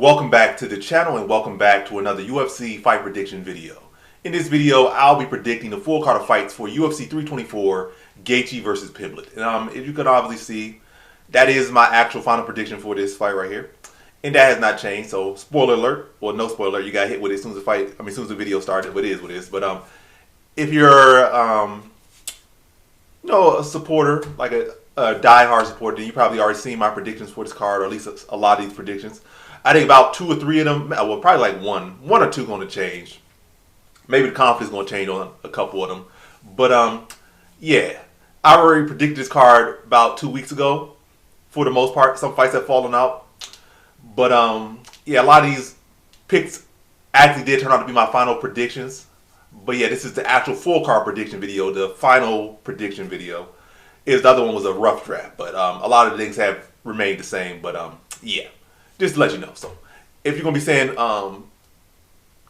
Welcome back to the channel and welcome back to another UFC fight prediction video. In this video, I'll be predicting the full card of fights for UFC 324 Gaethje versus Pimblett. And if you can obviously see, that is my actual final prediction for this fight right here. And that has not changed, so spoiler alert, well no spoiler alert, you got hit with it as soon as the fight, as soon as the video started, but it is what it is. But if you're a supporter, like a die-hard supporter, then you probably already seen my predictions for this card, or at least a lot of these predictions. I think about 2 or 3 of them, well probably like one or two going to change. Maybe the confidence going to change on a couple of them. But yeah, I already predicted this card about 2 weeks ago. For the most part, some fights have fallen out. But yeah, a lot of these picks actually did turn out to be my final predictions. But yeah, this is the actual full card prediction video. The final prediction video. The other one was a rough draft. But a lot of things have remained the same. But yeah, just to let you know. So if you're going to be saying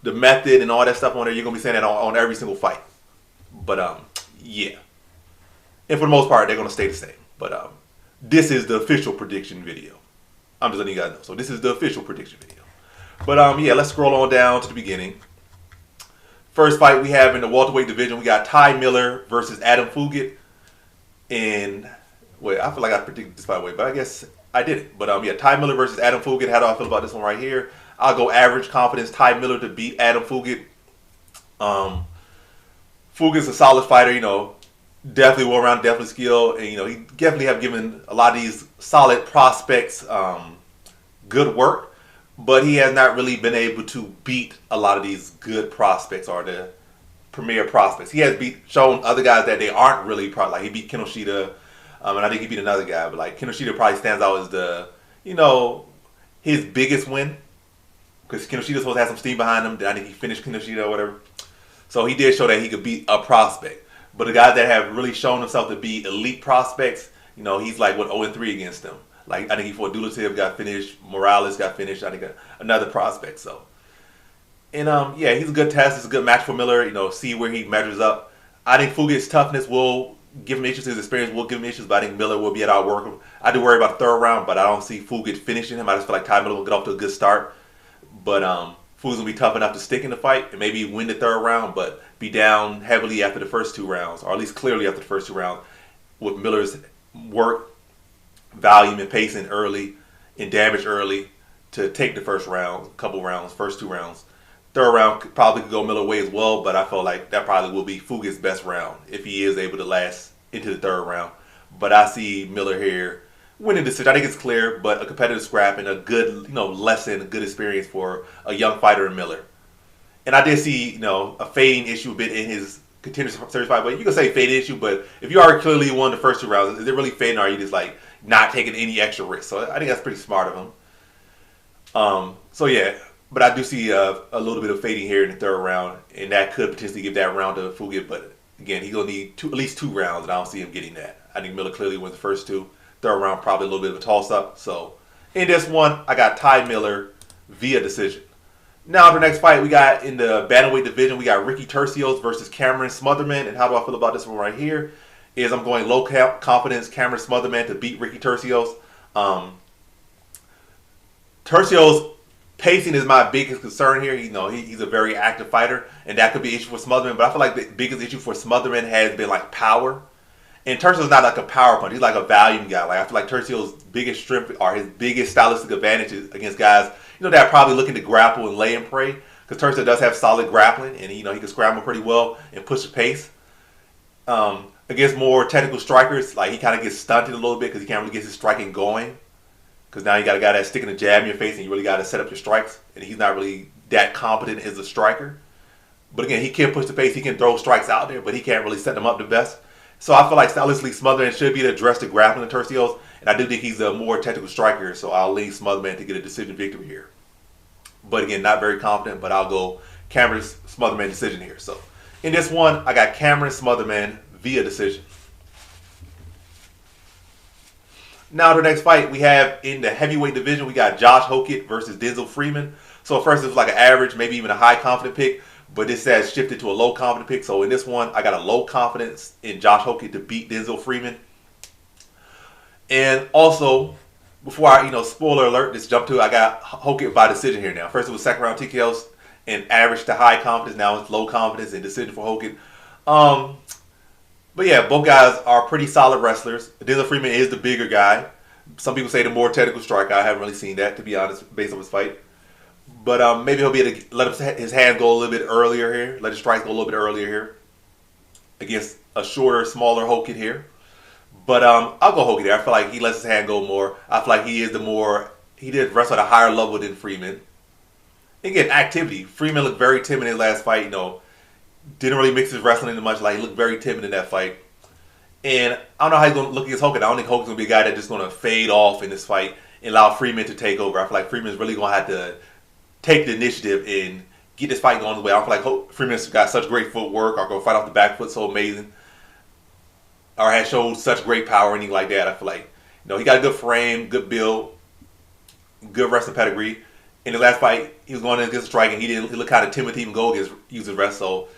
the method and all that stuff on there, you're going to be saying that on every single fight. But yeah. And for the most part, they're going to stay the same. But this is the official prediction video. I'm just letting you guys know. So this is the official prediction video. But yeah, let's scroll on down to the beginning. First fight we have in the welterweight division, we got Ty Miller versus Adam Fugitt. And wait, I feel like I predicted this fight away, but I guess I didn't. But yeah, Ty Miller versus Adam Fugitt. How do I feel about this one right here? I'll go average confidence Ty Miller to beat Adam Fugitt. Fugitt's a solid fighter, you know. Definitely well-rounded, definitely skilled, and you know he definitely have given a lot of these solid prospects good work, but he has not really been able to beat a lot of these good prospects or the premier prospects. He has shown other guys that they aren't really like he beat Kinoshita, and I think he beat another guy, but like Kinoshita probably stands out as the his biggest win because Kinoshita's supposed to have some steam behind him. I think he finished Kinoshita or whatever, so he did show that he could beat a prospect. But the guys that have really shown themselves to be elite prospects, you know, he's like 0-3 against them. Like I think he fought Dulativ, got finished. Morales got finished. I think another prospect. So, and yeah, he's a good test. It's a good match for Miller. You know, see where he measures up. I think Fugitt's toughness will give him issues. His experience will give him issues. But I think Miller will be at our work. I do worry about the third round, but I don't see Fugitt finishing him. I just feel like Ty Miller will get off to a good start. But Fugitt's gonna be tough enough to stick in the fight and maybe win the third round, but be down heavily after the first 2 rounds, or at least clearly after the first 2 rounds, with Miller's work, volume, and pacing early, and damage early to take the first round, first 2 rounds. Third round probably could go Miller way as well, but I feel like that probably will be Fugitt's best round if he is able to last into the third round. But I see Miller here winning the decision. I think it's clear, but a competitive scrap and a good, lesson, a good experience for a young fighter in Miller. And I did see, a fading issue a bit in his contender series fight. But you can say fading issue, but if you already clearly won the first 2 rounds, is it really fading, or are you just like not taking any extra risk? So I think that's pretty smart of him. So yeah, but I do see a little bit of fading here in the third round, and that could potentially give that round to Fugitt. But again, he's gonna need at least 2 rounds, and I don't see him getting that. I think Miller clearly wins the first 2. Third round probably a little bit of a toss-up. So in this one, I got Ty Miller via decision. Now, the next fight we got in the bantamweight division, we got Ricky Turcios versus Cameron Smotherman. And how do I feel about this one right here? Is I'm going low confidence Cameron Smotherman to beat Ricky Turcios. Turcios' pacing is my biggest concern here. He's a very active fighter, and that could be an issue for Smotherman. But I feel like the biggest issue for Smotherman has been like power. And Turcios is not like a power puncher. He's like a volume guy. Like I feel like Turcios' biggest strength or his biggest stylistic advantages against guys that are probably looking to grapple and lay and pray. Because Turcios does have solid grappling, and he can scramble pretty well and push the pace. Against more technical strikers, like he kind of gets stunted a little bit because he can't really get his striking going. Because now you got a guy that's sticking a jab in your face, and you really got to set up your strikes. And he's not really that competent as a striker. But again, he can push the pace. He can throw strikes out there, but he can't really set them up the best. So I feel like stylistically Smotherman should be to address the grappling of Turcios, and I do think he's a more technical striker, so I'll lean Smotherman to get a decision victory here. But again, not very confident, but I'll go Cameron Smotherman decision here. So in this one, I got Cameron Smotherman via decision. Now the next fight we have in the heavyweight division, we got Josh Hokit versus Denzel Freeman. So at first it was like an average, maybe even a high confident pick. But this has shifted to a low confident pick. So in this one, I got a low confidence in Josh Hokit to beat Denzel Freeman. And also, before I, spoiler alert, just jump to it, I got Hokit by decision here now. First it was second round TKOs and average to high confidence. Now it's low confidence and decision for Hokit. But yeah, both guys are pretty solid wrestlers. Dylan Freeman is the bigger guy. Some people say the more technical striker. I haven't really seen that, to be honest, based on his fight. But maybe he'll be able to let his hand go a little bit earlier here. Let his strikes go a little bit earlier here. Against a shorter, smaller Hokit here. But I'll go Hokit here. I feel like he lets his hand go more. I feel like he did wrestle at a higher level than Freeman. Again, activity. Freeman looked very timid in his last fight, Didn't really mix his wrestling in much. Like, he looked very timid in that fight. And I don't know how he's going to look against Hokit. I don't think Hokit's going to be a guy that's just going to fade off in this fight and allow Freeman to take over. I feel like Freeman's really going to have to take the initiative and get this fight going the way. I feel like Freeman's got such great footwork, or going to fight off the back foot so amazing, or has showed such great power or anything like that. I feel like, he got a good frame, good build, good wrestling pedigree. In the last fight, he was going against a strike, and he looked kind of timid to even go against using rest. So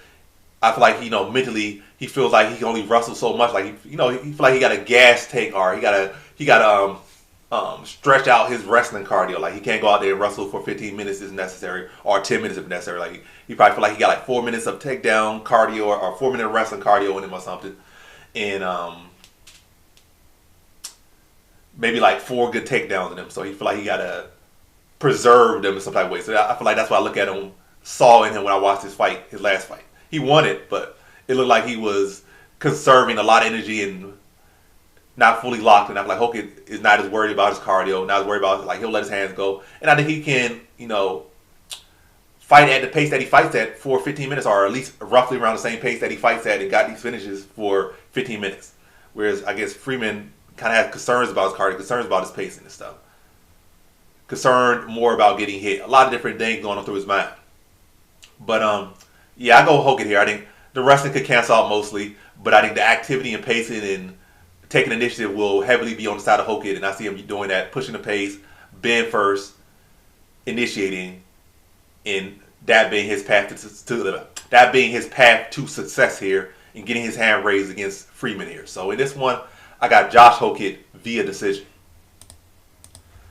I feel like, mentally, he feels like he can only wrestle so much. Like, he feel like he got a gas tank, or he got to stretch out his wrestling cardio. Like, he can't go out there and wrestle for 15 minutes if necessary, or 10 minutes if necessary. Like, he probably feel like he got like 4 minutes of takedown cardio, or 4 minute wrestling cardio in him or something, and maybe like 4 good takedowns in him. So he feel like he got to preserve them in some type of way. So I feel like that's why I look at him, saw in him when I watched his last fight. He won it, but it looked like he was conserving a lot of energy and not fully locked. And I feel like Hokit is not as worried about his cardio, not as worried about, like, he'll let his hands go. And I think he can, fight at the pace that he fights at for 15 minutes, or at least roughly around the same pace that he fights at and got these finishes for 15 minutes. Whereas I guess Freeman kind of has concerns about his cardio, concerns about his pacing and stuff. Concerned more about getting hit. A lot of different things going on through his mind. But yeah, I go Hokit here. I think the wrestling could cancel out mostly, but I think the activity and pacing and taking initiative will heavily be on the side of Hokit, and I see him doing that, pushing the pace, being first, initiating, and that being his path to success here, and getting his hand raised against Freeman here. So in this one, I got Josh Hokit via decision.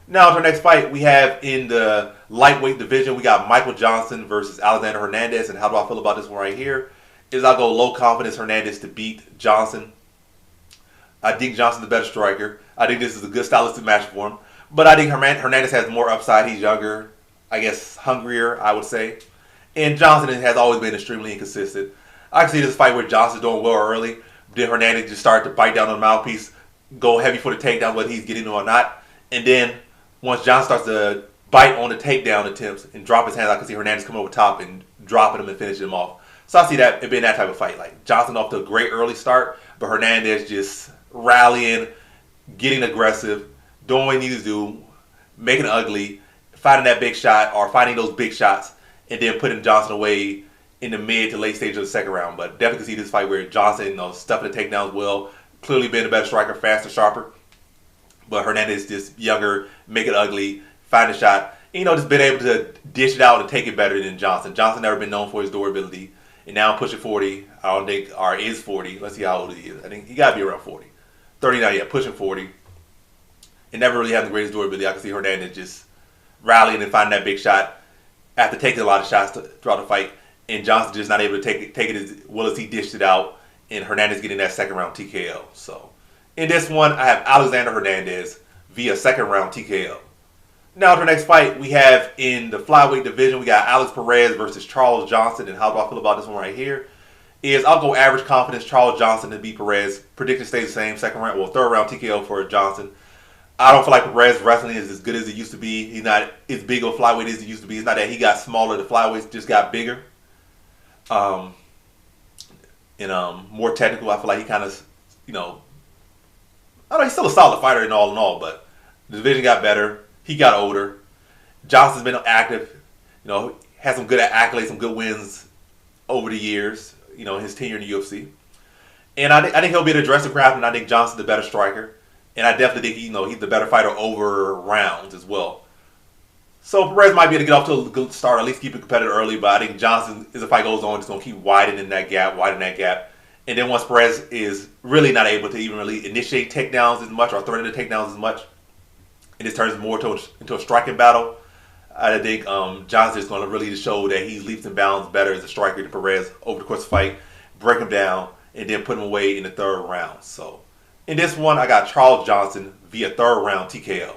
Now to our next fight, we have in the lightweight division, we got M.Johnson versus Alexander Hernandez. And how do I feel about this one right here? I'll go low confidence Hernandez to beat Johnson. I think Johnson's the better striker. I think this is a good stylistic match for him. But I think Hernandez has more upside. He's younger, I guess hungrier, I would say. And Johnson has always been extremely inconsistent. I can see this fight where Johnson's doing well early, but then Hernandez just started to bite down on the mouthpiece, go heavy for the takedown, whether he's getting it or not. And then once Johnson starts to bite on the takedown attempts and drop his hands, I can see Hernandez come over top and dropping him and finishing him off. So I see that it being that type of fight. Like, Johnson off to a great early start, but Hernandez just rallying, getting aggressive, doing what he needs to do, making it ugly, finding that big shot or finding those big shots, and then putting Johnson away in the mid to late stage of the second round. But definitely see this fight where Johnson, stuffing the takedowns well, clearly being a better striker, faster, sharper. But Hernandez just younger, make it ugly, find a shot. And, just been able to dish it out and take it better than Johnson. Johnson never been known for his durability. And now pushing 40, I don't think, or is 40. Let's see how old he is. I think he got to be around 40. 39, yeah, pushing 40. And never really had the greatest durability. I can see Hernandez just rallying and finding that big shot after taking a lot of shots throughout the fight. And Johnson just not able to take it as well as he dished it out. And Hernandez getting that second round TKO. So in this one, I have Alexander Hernandez via second round TKO. Now to the next fight, we have in the flyweight division, we got Alex Perez versus Charles Johnson. And how do I feel about this one right here? I'll go average confidence Charles Johnson to beat Perez. Prediction stays the same. Third round TKO for Johnson. I don't feel like Perez wrestling is as good as it used to be. He's not as big of a flyweight as he used to be. It's not that he got smaller, the flyweights just got bigger. And more technical. I feel like he kind of, I don't know, he's still a solid fighter in all, but the division got better. He got older. Johnson's been active. Had some good accolades, some good wins over the years, his tenure in the UFC. And I think he'll be the aggressive craftsman. I think Johnson's the better striker. And I definitely think, he's the better fighter over rounds as well. So Perez might be able to get off to a good start, at least keep it competitive early. But I think Johnson, as the fight goes on, is going to keep widening that gap. And then once Perez is really not able to even really initiate takedowns as much or threaten the takedowns as much, and this turns more into a striking battle, I think Johnson is going to really show that he's leaps and bounds better as a striker than Perez over the course of the fight, break him down, and then put him away in the third round. So in this one, I got Charles Johnson via third round TKO.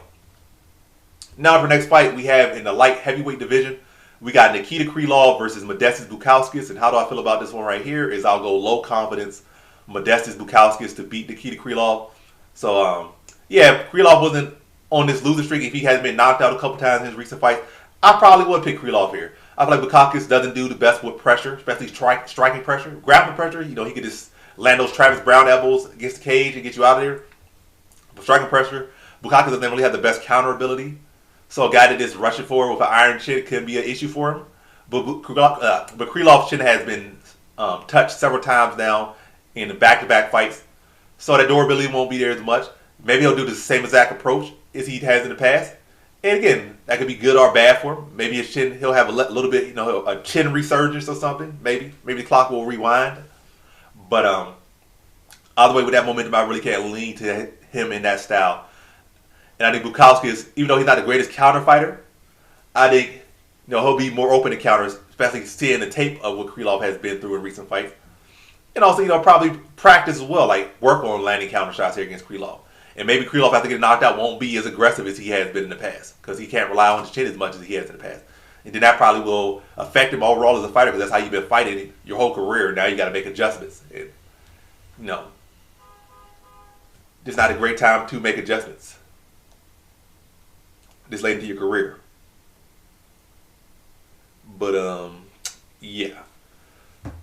Now for the next fight, we have in the light heavyweight division, we got Nikita Krylov versus Modestas Bukauskas. And how do I feel about this one right here is I'll go low confidence Modestas Bukauskas to beat Nikita Krylov. So, yeah, Krylov wasn't on this losing streak. If he hasn't been knocked out a couple times in his recent fights, I probably would pick Krylov here. I feel like Bukauskas doesn't do the best with pressure, especially striking pressure. Grappling pressure, he could just land those Travis Brown elbows against the cage and get you out of there. But striking pressure, Bukauskas doesn't really have the best counter ability. So a guy that is rushing forward with an iron chin could be an issue for him. But Krylov's chin has been touched several times now in the back-to-back fights. So that durability won't be there as much. Maybe he'll do the same exact approach as he has in the past. And again, that could be good or bad for him. Maybe his chin, he'll have a little bit, a chin resurgence or something. Maybe the clock will rewind. But either way, with that momentum, I really can't lean to him in that style. And I think Bukauskas, even though he's not the greatest counter fighter, I think he'll be more open to counters, especially seeing the tape of what Krylov has been through in recent fights. And also, probably practice as well, like work on landing counter shots here against Krylov. And maybe Krylov, after getting knocked out, won't be as aggressive as he has been in the past because he can't rely on his chin as much as he has in the past. And then that probably will affect him overall as a fighter because that's how you've been fighting your whole career. Now you got to make adjustments. And, it's not a great time to make adjustments this late into your career. But, yeah.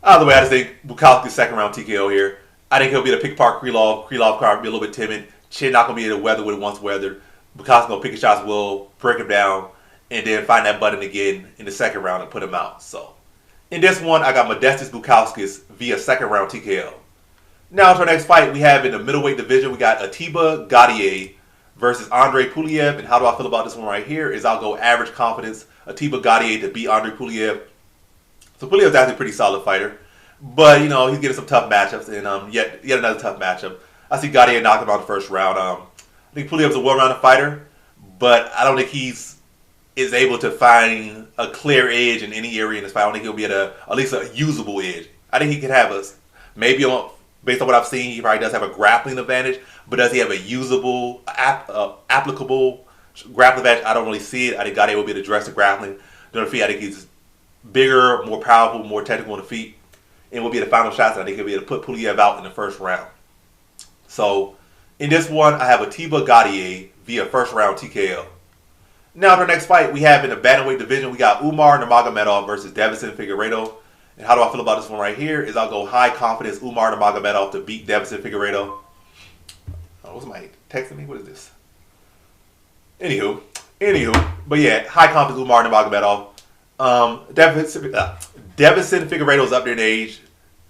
Either way, I just think Bukauskas second round TKO here. I think he'll be able to pick apart Krylov. Krylov will be a little bit timid. Chin not going to be able to weather what it once weathered. Bukauskas going to pick his shots, will break him down, and then find that button again in the second round and put him out. So, in this one, I got Modestas Bukauskas via second round TKO. Now to our next fight, we have in the middleweight division, we got Atiba Gautier versus Andre Pulyaev. And how do I feel about this one right here is I'll go average confidence. Atiba Gautier to beat Andre Pulyaev. So Puliev's actually a pretty solid fighter. But, he's getting some tough matchups. And yet another tough matchup. I see Gautier knock him out in the first round. I think Puliev's a well-rounded fighter. But I don't think is able to find a clear edge in any area in this fight. I don't think he'll be at least a usable edge. I think he could have maybe based on what I've seen, he probably does have a grappling advantage. But does he have a usable, applicable grappling advantage? I don't really see it. I think Gautier will be able to address the grappling. On the feet, I think he's bigger, more powerful, more technical on the feet. And will be the final shots. And I think he'll be able to put Pulyaev out in the first round. So, in this one, I have Atiba Gautier via first round TKO. Now, for the next fight, we have in the bantamweight division, we got Umar Nurmagomedov versus Deiveson Figueiredo. And how do I feel about this one right here is I'll go high confidence Umar Nurmagomedov to beat Deiveson Figueiredo. What's my texting me? What is this? Anywho. But yeah, high confidence Umar Nurmagomedov. Deiveson Figueiredo is up there in age.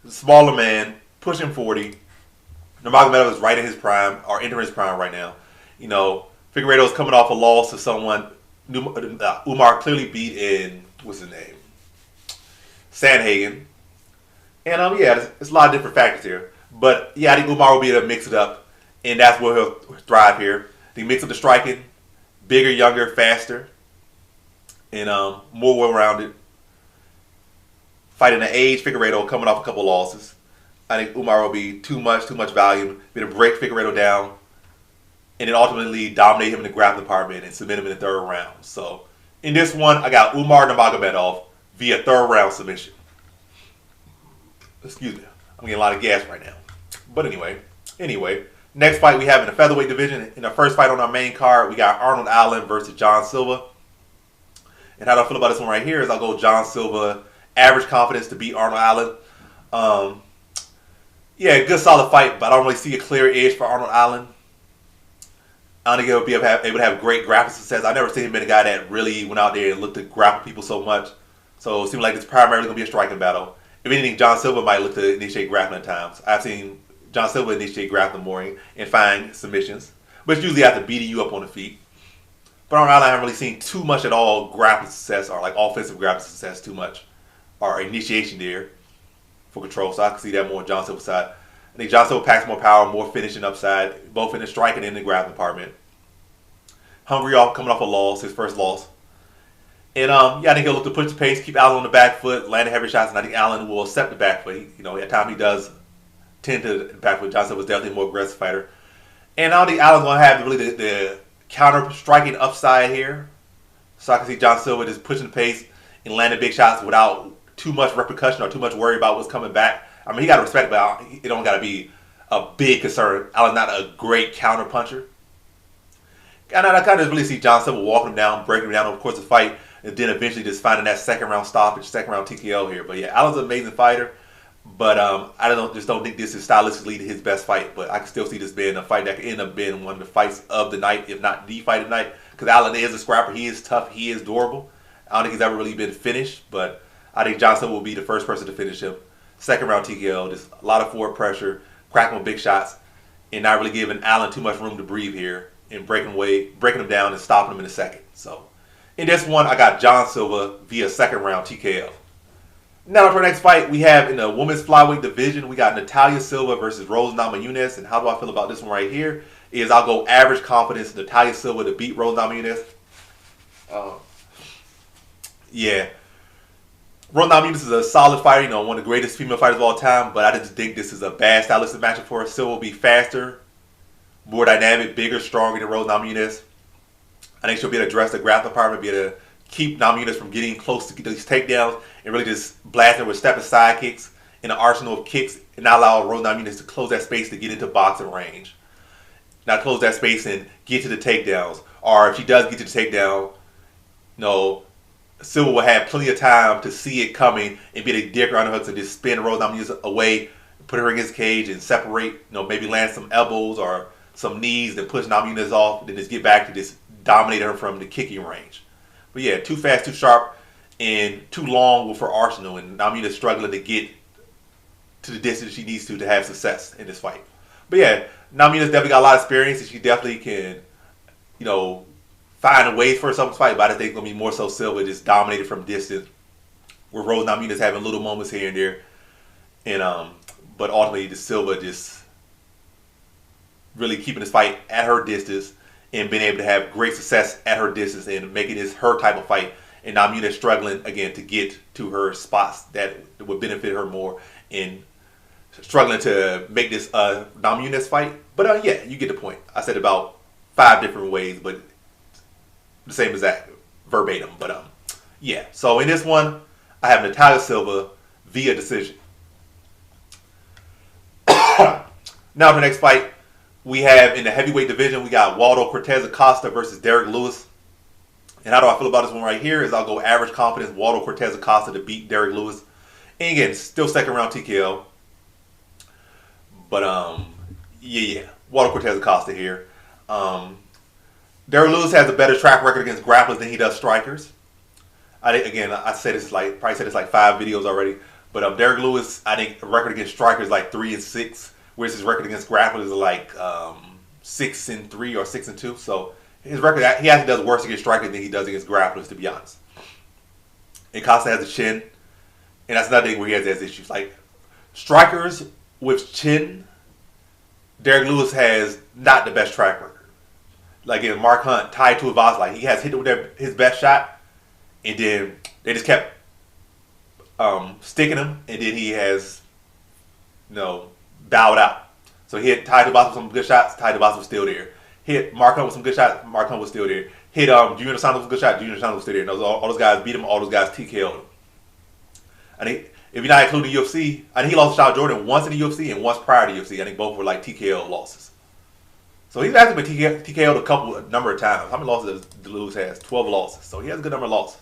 Smaller man, pushing 40. Nurmagomedov is right in his prime, or entering his prime right now. Figueiredo is coming off a loss to someone Umar clearly beat in, what's his name? Sandhagen. And it's a lot of different factors here. But yeah, I think Umar will be able to mix it up. And that's where he'll thrive here. He mix up the striking, bigger, younger, faster, and more well-rounded. Fighting the age, Figueiredo coming off a couple losses. I think Umar will be too much volume. Be able to break Figueiredo down, and then ultimately dominate him in the grappling department and submit him in the third round. So in this one, I got Umar Nurmagomedov via third round submission. Excuse me, I'm getting a lot of gas right now. But anyway. Next fight we have in the featherweight division. In the first fight on our main card, we got Arnold Allen versus J.Silva. And how do I feel about this one right here is I'll go J.Silva, average confidence to beat Arnold Allen. Good solid fight, but I don't really see a clear edge for Arnold Allen. I don't think he'll be able to have great grappling success. I've never seen him be a guy that really went out there and looked to grapple people so much. So it seems like it's primarily going to be a striking battle. If anything, J.Silva might look to initiate grappling at times. I've seen J.Silva initiate grappling more and find submissions. But it's usually after beating you up on the feet. But Arnold Allen, I haven't really seen too much at all grappling success or like offensive grappling success too much. Or initiation there for control. So I can see that more on J.Silva's side. I think J.Silva packs more power, more finishing upside, both in the striking and the grappling department. hungry off coming off a loss, his first loss. And yeah, I think he'll look to push the pace, keep Allen on the back foot, land heavy shots, and I think Allen will accept the back foot. At times he does tend to the back foot. Johnson was definitely a more aggressive fighter. And I don't think Allen's going to have really the counter striking upside here. So I can see J.Silva just pushing the pace and landing big shots without too much repercussion or too much worry about what's coming back. I mean, he got to respect, but it don't got to be a big concern. Allen's not a great counter puncher. And I kind of really see J.Silva walking him down, breaking him down over the course of the fight, and then eventually just finding that second round stoppage, second round TKO here. But yeah, Allen's an amazing fighter. But I don't think this is stylistically his best fight. But I can still see this being a fight that could end up being one of the fights of the night, if not the fight of the night. Because Allen is a scrapper. He is tough. He is durable. I don't think he's ever really been finished. But I think J.Silva will be the first person to finish him. Second round TKO. Just a lot of forward pressure, cracking with big shots, and not really giving Allen too much room to breathe here and breaking him down and stopping him in a second. So in this one, I got J.Silva via second round TKO. Now for our next fight, we have in the women's flyweight division, we got Natalia Silva versus Rose Namajunas. And how do I feel about this one right here? Is I'll go average confidence Natalia Silva to beat Rose Namajunas. Yeah. Rose Namajunas is a solid fighter, one of the greatest female fighters of all time. But I just think this is a bad stylistic matchup for her. Silva will be faster, more dynamic, bigger, stronger than Rose Namajunas. I think she'll be able to address the grappling department, be able to keep Namajunas from getting close to these takedowns, and really just blast her with stepping side kicks in an arsenal of kicks, and not allow Rose Namajunas to close that space to get into boxing range. Not close that space and get to the takedowns. Or if she does get to the takedown, Silva will have plenty of time to see it coming and be able to dig her underhooks and just spin Rose Namajunas away, put her against the cage and separate, maybe land some elbows or some knees, then push Namajunas off, then just get back to just dominate her from the kicking range. But yeah, too fast, too sharp, and too long with her arsenal, and Namajunas struggling to get to the distance she needs to have success in this fight. But yeah, Namajunas definitely got a lot of experience, and she definitely can, find a way for herself to fight. But I think it's going to be more so Silva just dominated from distance, with Rose Namajunas having little moments here and there. And but ultimately, the Silva just really keeping this fight at her distance and being able to have great success at her distance and making this her type of fight. And Namajunas struggling, again, to get to her spots that would benefit her more and struggling to make this Namajunas fight. But yeah, you get the point. I said about 5 different ways, but the same exact verbatim. But yeah, so in this one, I have Natalia Silva via decision. Now for the next fight, we have in the heavyweight division, we got Waldo Cortez Acosta versus Derek Lewis. And how do I feel about this one right here is I'll go average confidence Waldo Cortez Acosta to beat Derek Lewis. And again, still second round TKO. But yeah, Waldo Cortez Acosta here. Derek Lewis has a better track record against grapplers than he does strikers. I said this like 5 videos already. But Derek Lewis, I think the record against strikers is like 3-6. Whereas his record against grapplers is like 6-3 or 6-2. So his record, he actually does worse against strikers than he does against grapplers, to be honest. And Costa has a chin, and that's another thing where he has issues. Like strikers with chin, Derek Lewis has not the best track record. Like in Mark Hunt, tied to a box, like he has hit with his best shot, and then they just kept sticking him, and then he has, bowed out. So he hit Ty DeBoss with some good shots. Ty DeBoss was still there. Hit Mark Hunt with some good shots. Mark Hunt was still there. Hit Junior Santos with a good shot. Junior Santos was still there. And all those guys beat him. All those guys TKO'd him. I think if you're not including UFC, I think he lost to Shawn Jordan once in the UFC and once prior to UFC. I think both were like TKO losses. So he's actually been TKO'd a number of times. How many losses does Lewis has? 12 losses. So he has a good number of losses.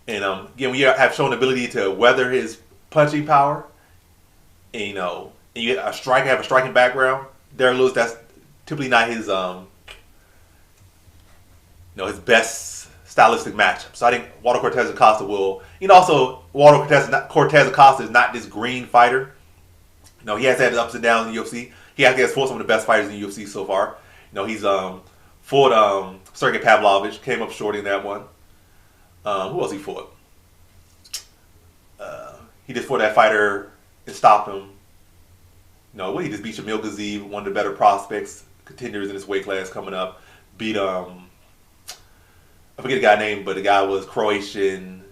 And again, we have shown the ability to weather his punching power. And and you have a striking background. Derek Lewis, that's typically not his his best stylistic matchup. So I think Waldo Cortez Acosta will, also Waldo Cortez Acosta is not this green fighter. He has had his ups and downs in the UFC. He actually has fought some of the best fighters in the UFC so far. He's fought Sergey Pavlovich, came up short in that one. Who else he fought? He just fought that fighter and stopped him. He just beat Shamil Gaziev, one of the better prospects, contenders in this weight class coming up. beat I forget the guy's name, but the guy was Croatian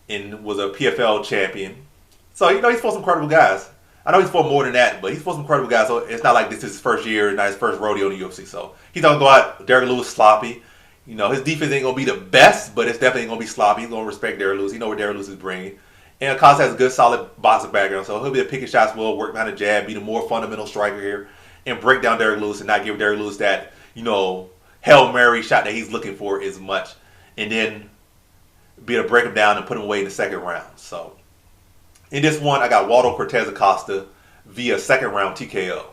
and was a PFL champion. So he's fought some credible guys. I know he's fought more than that, but he's fought some credible guys. So it's not like this is his first year, not his first rodeo in the UFC. So he's not gonna go out Derrick Lewis sloppy. His defense ain't gonna be the best, but it's definitely gonna be sloppy. He's gonna respect Derrick Lewis. He know what Derrick Lewis is bringing. And Acosta has a good, solid boxing background, so he'll be a picking shots well, work behind the jab, be the more fundamental striker here, and break down Derrick Lewis and not give Derrick Lewis that, Hail Mary shot that he's looking for as much. And then be able to break him down and put him away in the second round. So in this one, I got Waldo Cortez Acosta via second round TKO.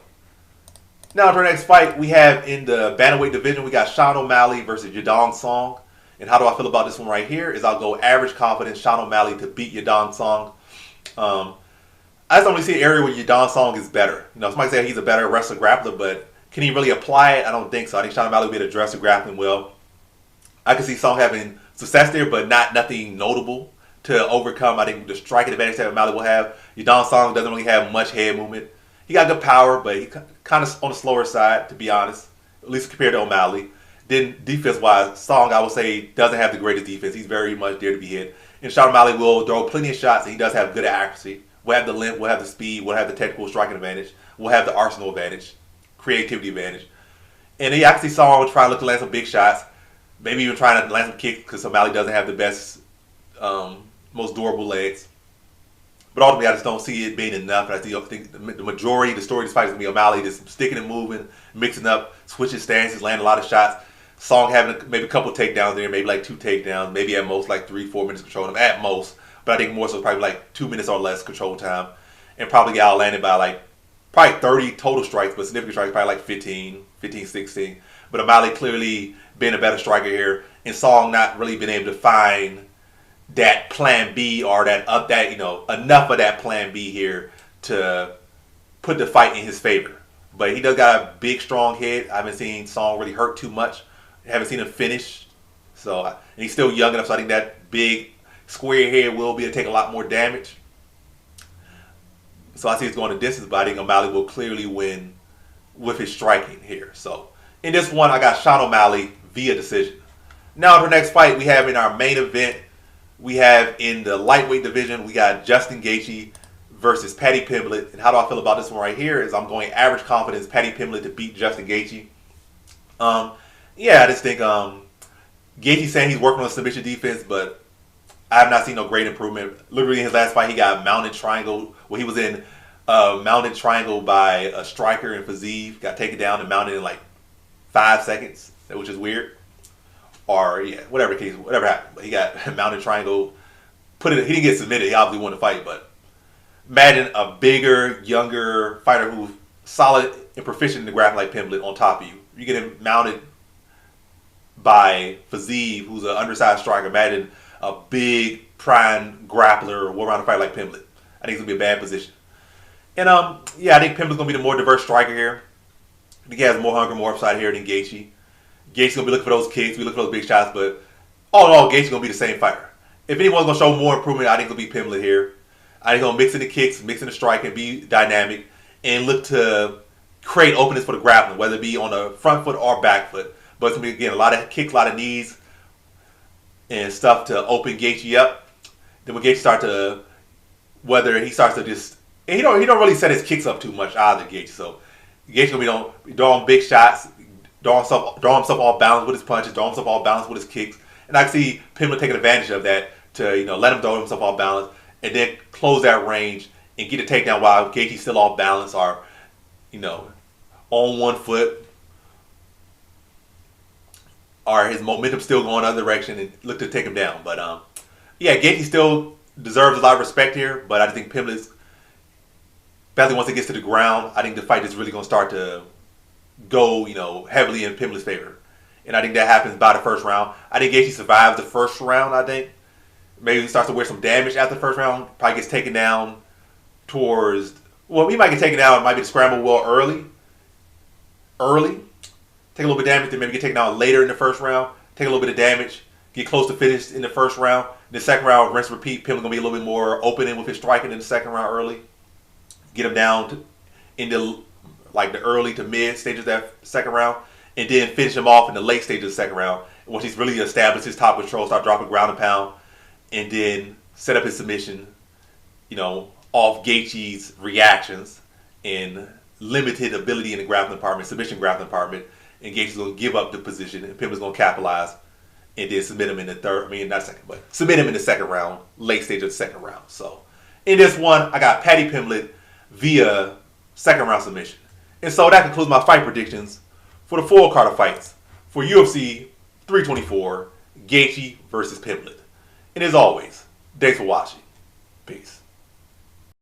Now to our next fight, we have in the bantamweight division, we got Sean O'Malley versus Yadong Song. And how do I feel about this one right here? Is I'll go average confidence, Sean O'Malley to beat Yadong Song. I just don't really see an area where Yadong Song is better. Somebody say he's a better wrestler grappler, but can he really apply it? I don't think so. I think Sean O'Malley will be able to address the grappling well. I can see Song having success there, but nothing notable to overcome. I think the striking advantage that O'Malley will have. Yadong Song doesn't really have much head movement. He got good power, but he kind of on the slower side, to be honest, at least compared to O'Malley. Then defense-wise, Song, I would say, doesn't have the greatest defense. He's very much there to be hit. And Sean O'Malley will throw plenty of shots, and he does have good accuracy. We'll have the length, we'll have the speed, we'll have the technical striking advantage, we'll have the arsenal advantage, creativity advantage. And he actually Song will try to look to land some big shots, maybe even trying to land some kicks because O'Malley doesn't have the best, most durable legs. But ultimately, I just don't see it being enough. And I think the majority of the story of this fight is going to be O'Malley just sticking and moving, mixing up, switching stances, landing a lot of shots. Song having maybe a couple takedowns there, maybe like 2 takedowns, maybe at most like 3-4 minutes control time at most. But I think more so probably like 2 minutes or less control time, and probably get outlanded by like probably 30 total strikes, but significant strikes probably like 15, 16. But O'Malley clearly being a better striker here, and Song not really been able to find that plan B or that enough of that plan B here to put the fight in his favor. But he does got a big, strong head. I haven't seen Song really hurt too much. I haven't seen him finish. And he's still young enough, so I think that big, square head will be able to take a lot more damage. So I see it's going to distance, but I think O'Malley will clearly win with his striking here. So in this one, I got Sean O'Malley via decision. Now, for the next fight, we have in our main event, we have in the lightweight division, we got Justin Gaethje versus Paddy Pimblett. And how do I feel about this one right here? Is I'm going average confidence, Paddy Pimblett to beat Justin Gaethje. I just think Gaethje saying he's working on submission defense, but I have not seen no great improvement. Literally in his last fight, he got mounted triangle. Well, he was in mounted triangle by a striker in Figueiredo. Got taken down and mounted in like 5 seconds, which is weird. Or whatever happened. But he got mounted triangle. He didn't get submitted. He obviously won the fight, but imagine a bigger, younger fighter who's solid and proficient in the grappling like Pimblett on top of you. You get him mounted by Figueiredo, who's an undersized striker. Imagine a big, prime grappler will around a fight like Pimblett. I think it's going to be a bad position. And I think Pimblett's going to be the more diverse striker here. I think he has more hunger, more upside here than Gaethje. Gaethje's going to be looking for those kicks, be looking for those big shots, but all in all, Gaethje's going to be the same fighter. If anyone's going to show more improvement, I think it'll be Pimblett here. I think he's going to mix in the kicks, mix in the striking, be dynamic, and look to create openings for the grappling, whether it be on the front foot or back foot. But it's going to be, again, a lot of kicks, a lot of knees, and stuff to open Gaethje up. Then when Gaethje starts to just, and he don't really set his kicks up too much either, Gaethje. So Gaethje's going to be throwing big shots, throwing himself off balance with his punches, throwing himself off balance with his kicks. And I can see Pimblett taking advantage of that to, let him throw himself off balance and then close that range and get a takedown while Gaethje's still off balance or, on one foot, or his momentum still going the other direction and look to take him down. But Gaethje still deserves a lot of respect here, but I think Pimblett's, especially once it gets to the ground, I think the fight is really going to start to go, heavily in Pimblett's favor. And I think that happens by the first round. I think Gaethje survives the first round, I think. Maybe he starts to wear some damage after the first round, probably gets taken down he might get taken down, might be the scramble well early. Take a little bit of damage, then maybe get taken down later in the first round. Take a little bit of damage, get close to finish in the first round. The second round, rinse, repeat. Pimblett's going to be a little bit more opening with his striking in the second round early. Get him down into like the early to mid stages of that second round. and then finish him off in the late stage of the second round. Once he's really established his top control, start dropping ground and pound, and then set up his submission, off Gaethje's reactions and limited ability in the grappling department, submission grappling department, and Gaethje's going to give up the position, and Pimblett's going to capitalize, and then submit him in the submit him in the second round, late stage of the second round. So, in this one, I got Paddy Pimblett via second round submission. And so that concludes my fight predictions for the full card of fights for UFC 324, Gaethje versus Pimblett. And as always, thanks for watching. Peace.